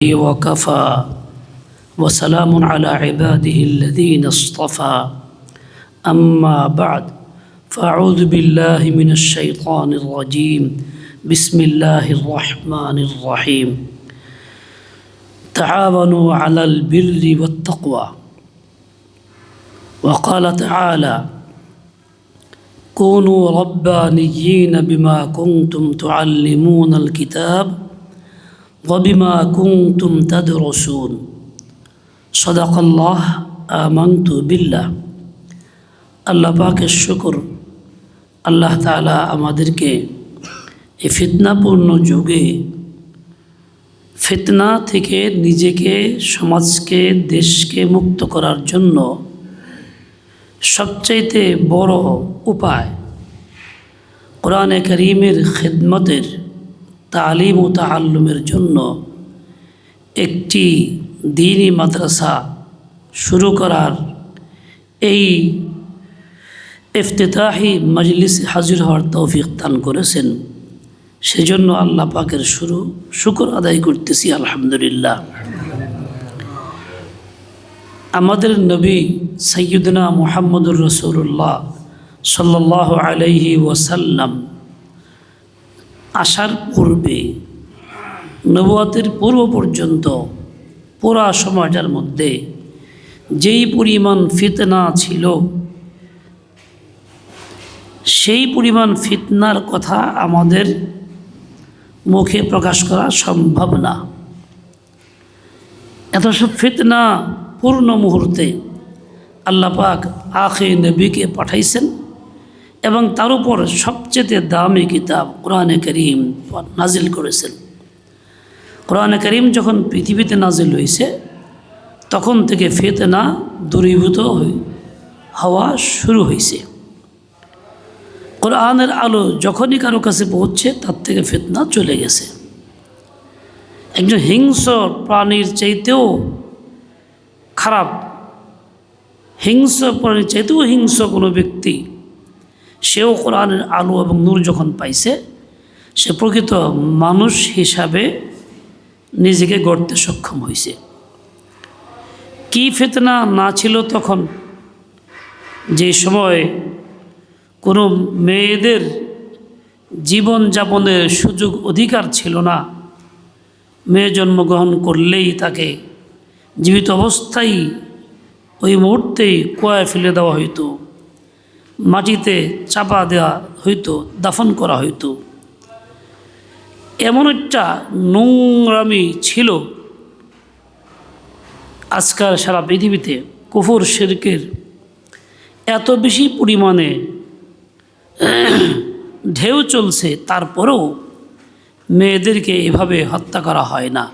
وكفى وسلام على عباده الذين اصطفى أما بعد فأعوذ بالله من الشيطان الرجيم بسم الله الرحمن الرحيم تعاونوا على البر والتقوى وقال تعالى كونوا ربانيين بما كنتم تعلمون الكتاب وبما كنتم تدرسون صدق الله آمنت بالله আল্লাহ পাকের শুকর আল্লাহ তাআলা আমাদেরকে এই ফিতনাপূর্ণ যুগে ফিতনা থেকে নিজেকে সমাজকে দেশকে মুক্ত করার জন্য সবচাইতে বড় উপায় কোরআনে কারীমের খিদমতের তালিম ও তাআল্লুমের জন্য একটি দ্বীনি মাদ্রাসা শুরু করার এই ইফতিতাহি মজলিসে হাজির হওয়ার তৌফিক দান করেছেন। সেজন্য আল্লাহ পাকের শুকর আদায় করতেছি আলহামদুলিল্লাহ। আমাদের নবী সাইয়্যিদনা মুহাম্মদুর রাসূলুল্লাহ সাল্লাল্লাহু আলাইহি ওয়াসাল্লাম আসার পূর্বে নবুয়তের পূর্ব পর্যন্ত পুরা সমাজের মধ্যে যেই পরিমাণ ফিতনা ছিল সেই পরিমাণ ফিতনার কথা আমাদের মুখে প্রকাশ করা সম্ভব না। এত সব ফিতনা পূর্ণ মুহূর্তে আল্লাহ পাক আখির নবীকে পাঠাইছেন এবং তার উপর সবচেয়ে দামি কিতাব কোরআনে কারীম নাজিল করেছেন। কোরআনে কারীম যখন পৃথিবীতে নাজিল হয়েছে তখন থেকে ফিতনা দূরীভূত হওয়া শুরু হয়েছে। কোরআনের আলো যখনই কারো কাছে পৌঁছছে তার থেকে ফিতনা চলে গেছে। একজন হিংস্র প্রাণীর চাইতেও খারাপ, হিংস্র প্রাণীর চাইতেও হিংস্র কোনো ব্যক্তি সেও কোরআনের আলো এবং নূর যখন পাইছে সে প্রকৃত মানুষ হিসাবে নিজেকে গড়তে সক্ষম হয়েছে। কি ফিতনা না ছিল তখন, যে সময় কোনো মেয়েদের জীবন যাপনের সুযোগ অধিকার ছিল না। মেয়ে জন্মগ্রহণ করলেই তাকে জীবিত অবস্থায় ওই মুহূর্তেই কুয়ায় ফেলে দেওয়া হইতো, মাটিতে চাপা দেওয়া হইতো, দাফন করা হইতো। এমন একটা নোংরামি ছিল আজকাল সারা পৃথিবীতে। কুফর শিরকের এত বেশি পরিমাণে ঢেউ চলছে, তারপরেও মেয়েদেরকে এভাবে হত্যা করা হয় না।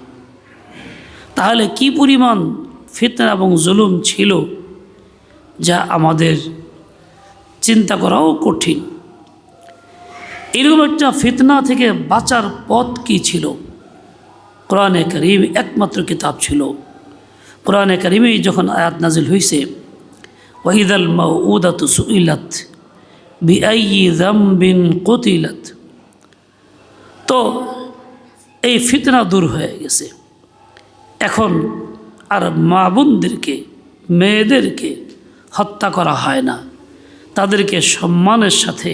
তাহলে কি পরিমাণ ফিতনা এবং জুলুম ছিল যা আমাদের চিন্তা করাও কঠিন। এরকম একটা ফিতনা থেকে বাঁচার পথ কি ছিল? কোরআনে কারীম একমাত্র কিতাব ছিল। কোরআনে কারীমে যখন আয়াত নাজিল হয়েছে ওয়াইদাল মাউউদাতু সুইলাত বিআইয়ি যামবিন কুতিলাত, তো এই ফিতনা দূর হয়ে গেছে। এখন আর মা বোনদেরকে, মেয়েদেরকে হত্যা করা হয় না, তাদেরকে সম্মানের সাথে,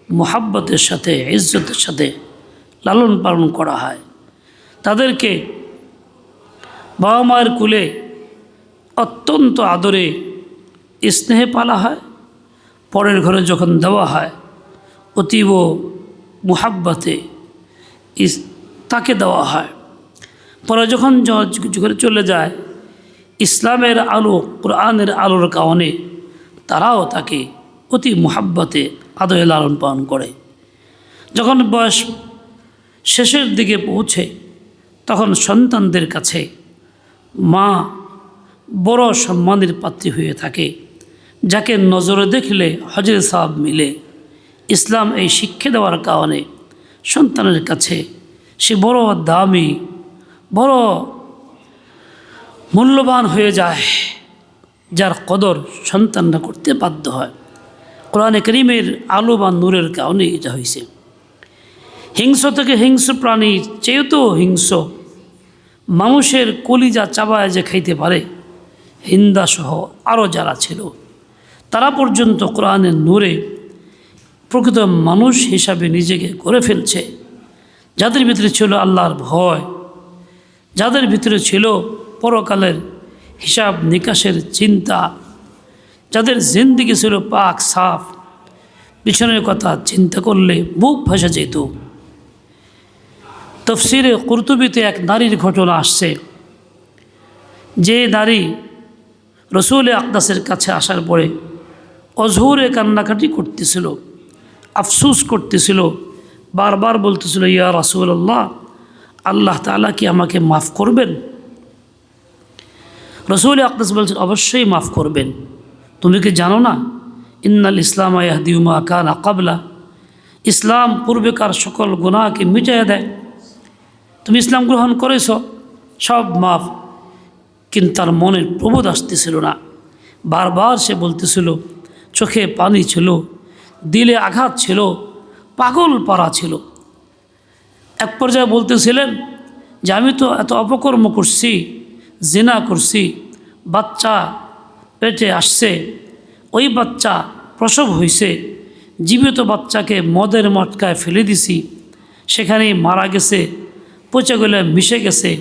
মুহাব্বতের সাথে, ইজ্জতের সাথে লালন পালন করা হয়। তাদেরকে বাবা মায়ের কুলে অত্যন্ত আদরে স্নেহে পালা হয়। পরের ঘরে যখন দেওয়া হয় অতীব মুহাব্বতে তাকে দেওয়া হয়। পরে যখন ঘরে চলে যায় ইসলামের আলো, কোরআনের আলোর কারণে তারাও তাকে অতি মুহাব্বতে আদরে লালন পালন করে। যখন বয়স শেষের দিকে পৌঁছে তখন সন্তানদের কাছে মা বড় সম্মানের পাত্রী হয়ে থাকে, যাকে নজরে দেখলে হজরে সাহাব মিলে। ইসলাম এই শিক্ষা দেওয়ার কারণে সন্তানের কাছে সে বড় দামি, বড় মূল্যবান হয়ে যায়, যার কদর সন্তানরা করতে বাধ্য হয়। কোরআনে কারীমের আলো বা নূরের কারণে এটা হয়েছে। হিংস্র থেকে হিংস্র প্রাণীর চেয়েও হিংস্র মানুষের কলিজা চাবায় যে খাইতে পারে, হিন্দাসহ আরও যারা ছিল, তারা পর্যন্ত কোরআনের নূরে প্রকৃত মানুষ হিসাবে নিজেকে গড়ে ফেলছে। যাদের ভিতরে ছিল আল্লাহর ভয়, যাদের ভিতরে ছিল পরকালের হিসাব নিকাশের চিন্তা, যাদের জিন্দিগি ছিল পাক সাফ, পিছনের কথা চিন্তা করলে বুক ভাসা যেত। তফসিরে কুরতুবিতে এক নারীর ঘটনা আসছে, যে নারী রসুল আকদাসের কাছে আসার পরে অঝোরে কান্নাকাটি করতেছিল, আফসুস করতেছিল, বারবার বলতেছিল, ইয়া রাসূলুল্লাহ, আল্লাহ তাআলা কি আমাকে মাফ করবেন? রসুল আকদাস বলছেন, অবশ্যই মাফ করবেন। তুমি কি জানো না, ইন্নাল ইসলাম ইয়াহদি মা কানা ক্বাবলা, ইসলাম পূর্বেকার সকল গুনাহকে মিটিয়ে দেয়। তুমি ইসলাম গ্রহণ করেছ, সব মাফ। কিন্তু তার মনের প্রবোধ আসতেছিল না। বারবার সে বলতেছিল, চোখে পানি ছিল, দিলে আঘাত ছিল, পাগল পারা ছিল। এক পর্যায়ে বলতেছিলেন যে আমি তো এত অপকর্ম করছি, জিনা করছি, বাচ্চা পেটে আসছে, ওই বাচ্চা প্রসব হয়েছে, জীবিত বাচ্চাকে মদের মটকায় ফেলে দিছি, সেখানেই মারা গেছে, পচা গলায় মিশে গেছে,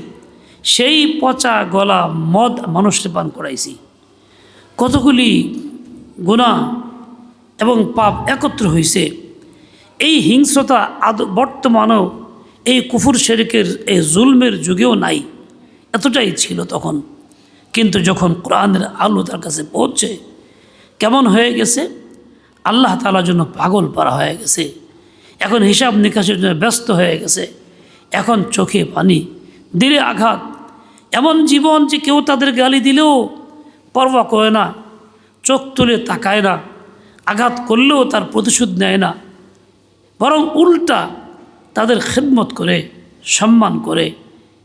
সেই পচা গলা মদ মানুষকে পান করাইছি। কতগুলি গুনাহ এবং পাপ একত্র হয়েছে। এই হিংস্রতা বর্তমানেও এই কুফর শিরকের এই জুলমের যুগেও নাই, এতটাই ছিল তখন। কিন্তু যখন কোরআনের আলো তার কাছে পৌঁছে, কেমন হয়ে গেছে, আল্লাহ তাআলার জন্য পাগল পারা হয়ে গেছে। এখন হিসাব নিকাশের জন্য ব্যস্ত হয়ে গেছে। এখন চোখে পানি, দিলে আঘাত, এমন জীবন যে কেউ তাদের গালি দিলেও পরোয়া করে না, চোখ তুলে তাকায় না, আঘাত করলেও তার প্রতিশোধ নেয় না, বরং উল্টা তাদের খিদমত করে, সম্মান করে।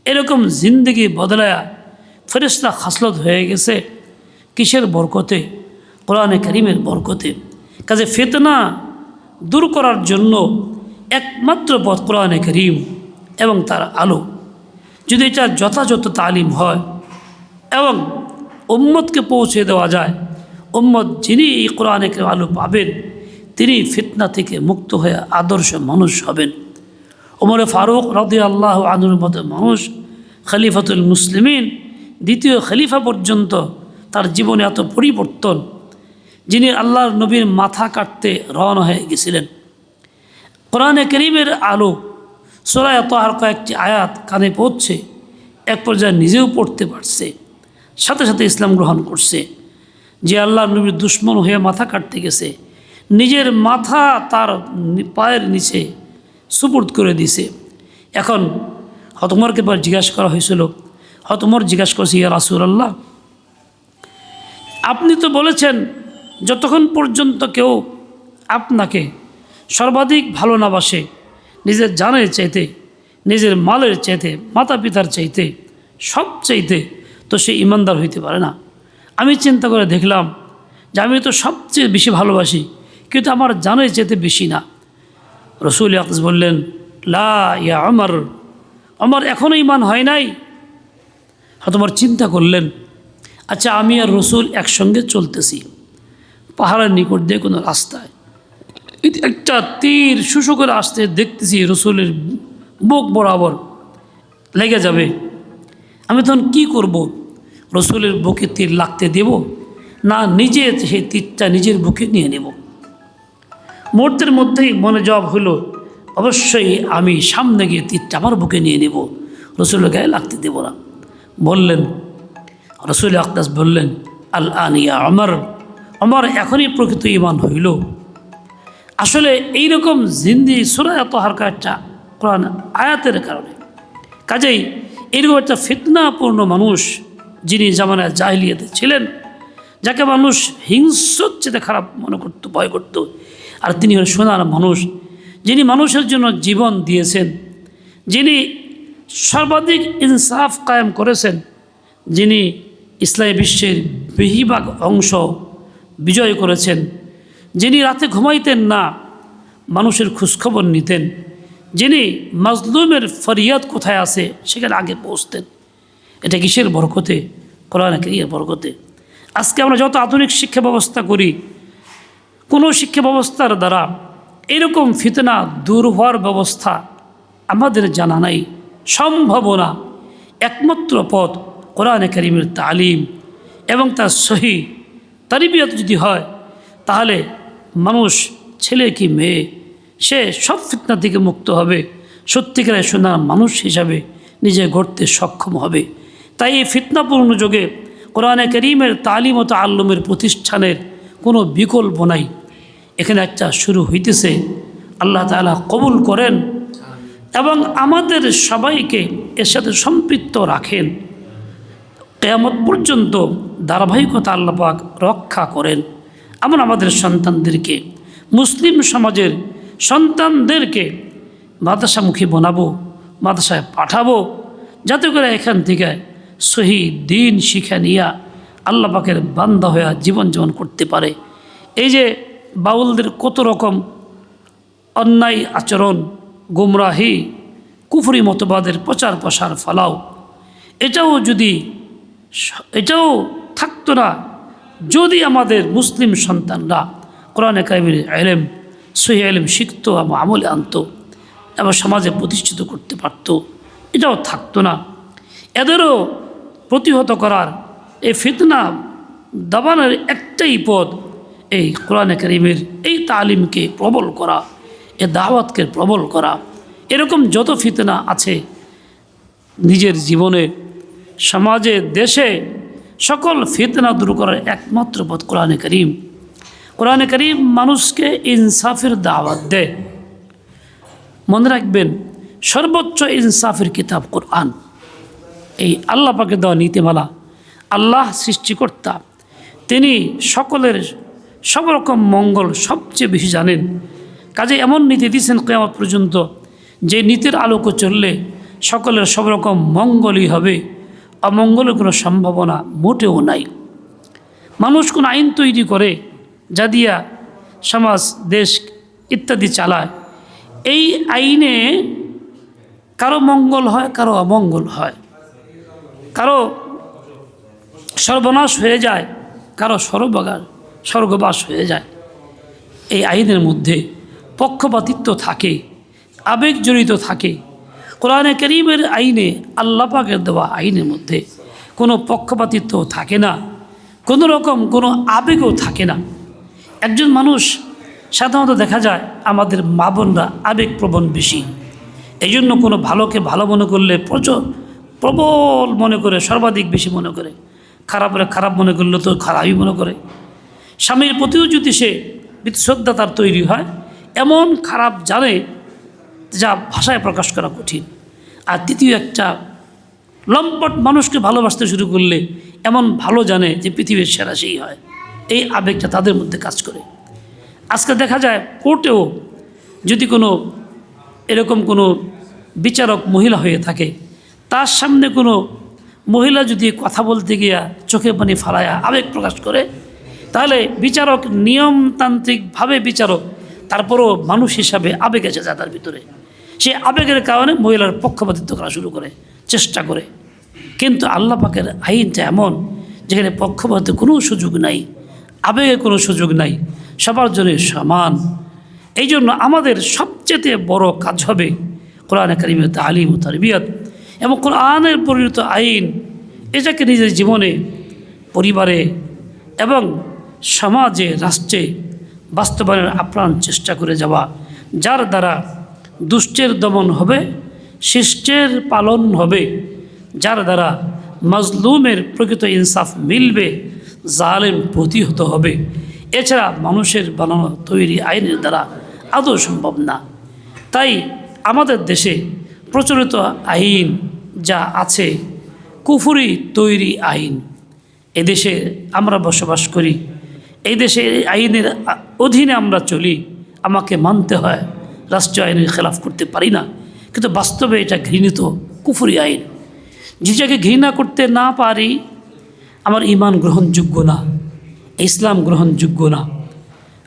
এরকম জিন্দগি বদলায়া ফেরেশতা খাসলত হয়ে গেছে। কিসের বরকতে? কোরআনে কারীমের বরকতে। কাজে ফিতনা দূর করার জন্য একমাত্র পথ কোরআনে কারীম এবং তার আলো। যদি এটা যথাযথ তালিম হয় এবং উম্মতকে পৌঁছে দেওয়া যায়, উম্মত যিনি এই কোরআনে কারীম আলো পাবেন, তিনি ফিতনা থেকে মুক্ত হয়ে আদর্শ মানুষ হবেন। ওমরে ফারুক রাদিয়াল্লাহু আনহুর মতো মানুষ, খলিফাতুল মুসলিমিন, দ্বিতীয় খলিফা পর্যন্ত তার জীবনে এত পরিবর্তন, যিনি আল্লাহর নবীর মাথা কাটতে রওনা হয়ে গেছিলেন। কোরআনে কারীমের আলো, সূরা তাহার কয়েকটি আয়াত কানে পৌঁছছে, এক পর্যায়ে নিজেও পড়তে পারছে, সাথে সাথে ইসলাম গ্রহণ করছে। যে আল্লাহর নবীর দুশ্মন হয়ে মাথা কাটতে গেছে, নিজের মাথা তার পায়ের নিচে সুপুর্দ করে দিছে। এখন হতমরকে পর জিজ্ঞাসা করা হয়েছিল, হতমর জিজ্ঞাসা করছে, ইয়া রাসূলুল্লাহ, আপনি তো বলেছেন যতক্ষণ পর্যন্ত কেউ আপনাকে সর্বাধিক ভালো না বাসে, নিজের জানের চাইতে, নিজের মালের চাইতে, মাতা পিতার চাইতে, সব চাইতে, তো সে ইমানদার হইতে পারে না। আমি চিন্তা করে দেখলাম যে আমি তো সবচেয়ে বেশি ভালোবাসি, কিন্তু আমার জানের চাইতে বেশি না। রসুল আকদাস বললেন, লা ইয়া ওমর, ওমর এখনও ইমান হয় নাই। তোমার চিন্তা করলেন, আচ্ছা আমি আর রসুল একসঙ্গে চলতেছি পাহাড়ের নিকট দিয়ে কোনো রাস্তায়, একটা তীর শুশু করে আসতে দেখতেছি রসুলের বুক বরাবর লেগে যাবে। আমি তখন কি করব? রসুলের বুকে তীর লাগতে দেব, না নিজে সেই তীরটা নিজের বুকে নিয়ে নেব? মুহূর্তের মধ্যেই মনে জবাব হলো, অবশ্যই আমি সামনে গিয়ে তীরটা আমার বুকে নিয়ে নেব, রসুলের গায়ে লাগতে দেব না। বললেন, রসুল আকদাস বললেন, আল আন ইয়া ওমর, ওমর এখনই প্রকৃত ঈমান হইল। আসলে এইরকম জিন্দি সূরা তাহার একটা কোরআন আয়াতের কারণে। কাজেই এরকম একটা ফিতনাপূর্ণ মানুষ, যিনি জামানায় জাহিলিয়াতে ছিলেন, যাকে মানুষ হিংস্রর চেয়ে খারাপ মনে করত, ভয় করত, আর তিনি হলেন সোনার মানুষ, যিনি মানুষের জন্য জীবন দিয়েছেন, যিনি সর্বাধিক ইনসাফ কায়েম করেছেন, যিনি ইসলামী বিশ্বের বেশিরভাগ অংশ বিজয় করেছেন, যিনি রাতে ঘুমাইতেন না, মানুষের খোঁজখবর নিতেন, যিনি মাজলুমের ফরিয়াদ কোথায় আছে সেখানে আগে পৌঁছতেন, এটা কিসের বরকতে? কোরআন কারীমের বরকতে। আজকে আমরা যত আধুনিক শিক্ষা ব্যবস্থা করি, কোনো শিক্ষা ব্যবস্থার দ্বারা এরকম ফিতনা দূর হওয়ার ব্যবস্থা আমাদের জানা নাই, সম্ভাবনা। একমাত্র পথ কোরআন কারীমের তালিম এবং তার সহি তারবিয়ত যদি হয়, তাহলে মানুষ, ছেলে কি মেয়ে, সে সব ফিতনা থেকে মুক্ত হবে, সত্যিকারের সোনার মানুষ হিসাবে নিজে গড়তে সক্ষম হবে। তাই এই ফিতনাপূর্ণ যুগে কোরআন কারীমের তালিম ও তাআল্লুমের প্রতিষ্ঠানের কোনো বিকল্প নাই। এখানে একটা শুরু হইতেছে, আল্লাহ তাআলা কবুল করেন এবং আমাদের সবাইকে এর সাথে সম্পৃক্ত রাখেন, কিয়ামত পর্যন্ত ধারাবাহিকতা আল্লাহ পাক রক্ষা করেন। আমরা আমাদের সন্তানদেরকে, মুসলিম সমাজের সন্তানদেরকে মাদ্রাসামুখী বানাবো, মাদ্রাসায় পাঠাবো, যাতে করে এখান থেকে সহি দিন শিক্ষা নিয়ে আল্লাহ পাকের বান্দা হয়ে জীবনযাপন করতে পারে। এই যে বাউলদের কত রকম অন্যায় আচরণ, গুমরাহি, কুফরি মতবাদের প্রচার প্রসার ফলাও, এটাও থাকতো না যদি আমাদের মুসলিম সন্তানরা কোরআন কারীমের ইলম, সহি ইলম শিখতো এবং আমলে আনতো এবং সমাজে প্রতিষ্ঠিত করতে পারত, এটাও থাকতো না। এদেরও প্রতিহত করার, এই ফিতনা দাবানোর একটাই পথ, এই কোরআন কারীমের এই তালিমকে প্রবল করা, এ দাওয়াতকে প্রবল করা। এরকম যত ফিতনা আছে নিজের জীবনে, সমাজে, দেশে, সকল ফিতনা দূর করার একমাত্র পথ কোরআন কারীম। কোরআন কারীম মানুষকে ইনসাফের দাওয়াত দেয়। মনে রাখবেন, সর্বোচ্চ ইনসাফের কিতাব কোরআন। এই আল্লাহ পাকের দেওয়া নীতিমালা, আল্লাহ সৃষ্টিকর্তা, তিনি সকলের সব রকম মঙ্গল সবচেয়ে বেশি জানেন। কাজে এমন নীতি দিয়েছেন কিয়ামত পর্যন্ত, যে নীতির আলোকে চললে সকলের সব রকম মঙ্গলই হবে, অমঙ্গলের কোনো সম্ভাবনা মোটেও নাই। মানুষ কোন আইন তৈরি করে যা দিয়া সমাজ, দেশ ইত্যাদি চালায়, এই আইনে কারো মঙ্গল হয়, কারো অমঙ্গল হয়, কারো সর্বনাশ হয়ে যায়, কারো স্বর্গবাস হয়ে যায়। এই আইনের মধ্যে পক্ষপাতিত্ব থাকে, আবেগ জড়িত থাকে। কোরআন কারীমের আইনে, আল্লাহ পাকের দেওয়া আইনের মধ্যে কোনো পক্ষপাতিত্ব থাকে না, কোনো রকম কোনো আবেগও থাকে না। একজন মানুষ, সাধারণত দেখা যায় আমাদের মা বোনরা আবেগপ্রবণ বেশি। এই জন্য কোনো ভালোকে ভালো মনে করলে প্রবল মনে করে, সর্বাধিক বেশি মনে করে, খারাপরে খারাপ মনে করলে তো খারাপই মনে করে। স্বামীর প্রতিও যদি সে শ্রদ্ধা তার তৈরি হয়, এমন খারাপ জানে যা ভাষায় প্রকাশ করা কঠিন। আর দ্বিতীয় একটা লম্পট মানুষকে ভালোবাসতে শুরু করলে এমন ভালো জানে যে পৃথিবীর সেরা সেই হয়। এই আবেগটা তাদের মধ্যে কাজ করে। আজকে দেখা যায় কোর্টেও যদি কোনো এরকম কোনো বিচারক মহিলা হয়ে থাকে, তার সামনে কোনো মহিলা যদি কথা বলতে গিয়া চোখে পানি ফালায়া আবেগ প্রকাশ করে, তাহলে বিচারক নিয়মতান্ত্রিকভাবে বিচারক, তারপরও মানুষ হিসাবে আবেগ এসে যায় তার ভিতরে। সে আবেগের কারণে মহিলার পক্ষপাতিত্ব করা শুরু করে, চেষ্টা করে। কিন্তু আল্লাহ পাকের আইনটা এমন, যেখানে পক্ষপাতিত্বের কোনো সুযোগ নাই, আবেগের কোনো সুযোগ নাই, সবার জন্য সমান। এই জন্য আমাদের সবচেয়ে বড় কাজ হবে কোরআন কারীমের তালিম ও তারবিয়ত এবং কোরআনের পরিণত আইন, এটাকে নিজের জীবনে, পরিবারে এবং সমাজে, রাষ্ট্রে বাস্তবায়নের আপ্রাণ চেষ্টা করে যাওয়া, যার দ্বারা দুষ্টের দমন হবে, শিষ্টের পালন হবে, যার দ্বারা মাজলুমের প্রকৃত ইনসাফ মিলবে, জালেম প্রতিহত হবে। এছাড়া মানুষের বানানো তৈরি আইনের দ্বারা আদৌ সম্ভব না। তাই আমাদের দেশে প্রচলিত আইন যা আছে, কুফরি তৈরি আইন। এদেশে আমরা বসবাস করি, এই দেশে আইনের অধীনে আমরা চলি, আমাকে মানতে হয়, রাষ্ট্রীয় আইনের খেলাফ করতে পারি না। কিন্তু বাস্তবে এটা ঘৃণিত কুফরি আইন। যেটাকে ঘৃণা করতে না পারি, আমার ঈমান গ্রহণযোগ্য না, ইসলাম গ্রহণযোগ্য না।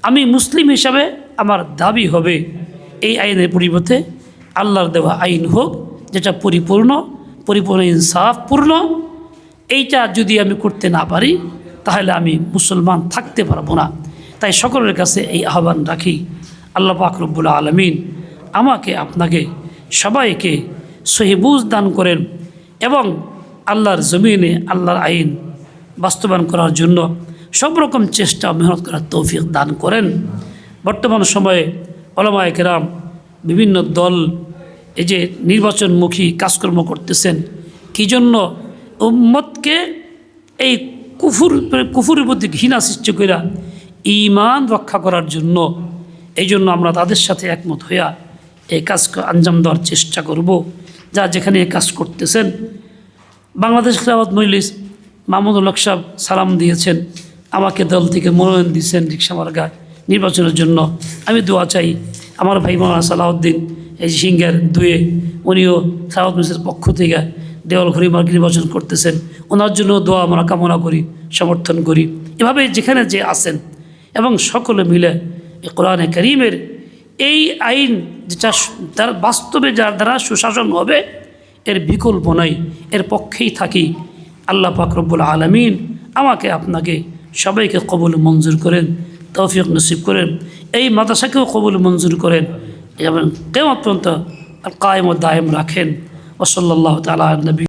আমি মুসলিম হিসাবে আমার দাবি হবে এই আইনের পরিবর্তে আল্লাহর দেওয়া আইন হোক, যেটা পরিপূর্ণ, পরিপূর্ণ ইনসাফপূর্ণ, এইটা যদি আমি করতে না পারি তাহলে আমি মুসলমান থাকতে পারবো না। তাই সকলের কাছে এই আহ্বান রাখি, আল্লাহ পাক রব্বুল আলামিন আমাকে আপনাকে সবাইকে সহি বুঝ দান করেন এবং আল্লাহর জমিনে আল্লাহর আইন বাস্তবায়ন করার জন্য সব রকম চেষ্টা মেহনত করার তৌফিক দান করেন। বর্তমান সময়ে উলামায়ে কেরাম বিভিন্ন দল এই যে নির্বাচনমুখী কাজকর্ম করতেছেন, কী জন্য? উম্মতকে এই কুফুরের প্রতি ঘৃণা সৃষ্টি করে ঈমান রক্ষা করার জন্য। এই জন্য আমরা তাদের সাথে একমত হইয়া এই কাজ আঞ্জাম দেওয়ার চেষ্টা করব। যা যেখানে এই কাজ করতেছেন, বাংলাদেশ খেলাফত মজলিস মাহমুদুল হক সাহেব সালাম দিয়েছেন, আমাকে দল থেকে মনোনয়ন দিয়েছেন রিকশামার্গা নির্বাচনের জন্য। আমি দোয়া চাই আমার ভাই মাওলানা সালাউদ্দিন এই সিঙ্গার দুয়ে, উনিও খেলাফত মজলিসের পক্ষ থেকে দেওয়ালঘড়ি মার্গ নির্বাচন করতেছেন, ওনার জন্য দোয়া আমরা কামনা করি, সমর্থন করি। এভাবে যেখানে যে আসেন এবং সকলে মিলে এই কোরআনে কারীমের এই আইন যেটা তার বাস্তবে যার দ্বারা সুশাসন হবে, এর বিকল্প নাই, এর পক্ষেই থাকি। আল্লাহ পাক রব্বুল আলামিন আমাকে আপনাকে সবাইকে কবুল মঞ্জুর করেন, তৌফিক নসিব করেন, এই মাদ্রাসাকেও কবুল মঞ্জুর করেন এবং কিয়ামত পর্যন্ত কায়েম ও দায়েম রাখেন। ওয়া সাল্লাল্লাহু তাআলা আলা নবী।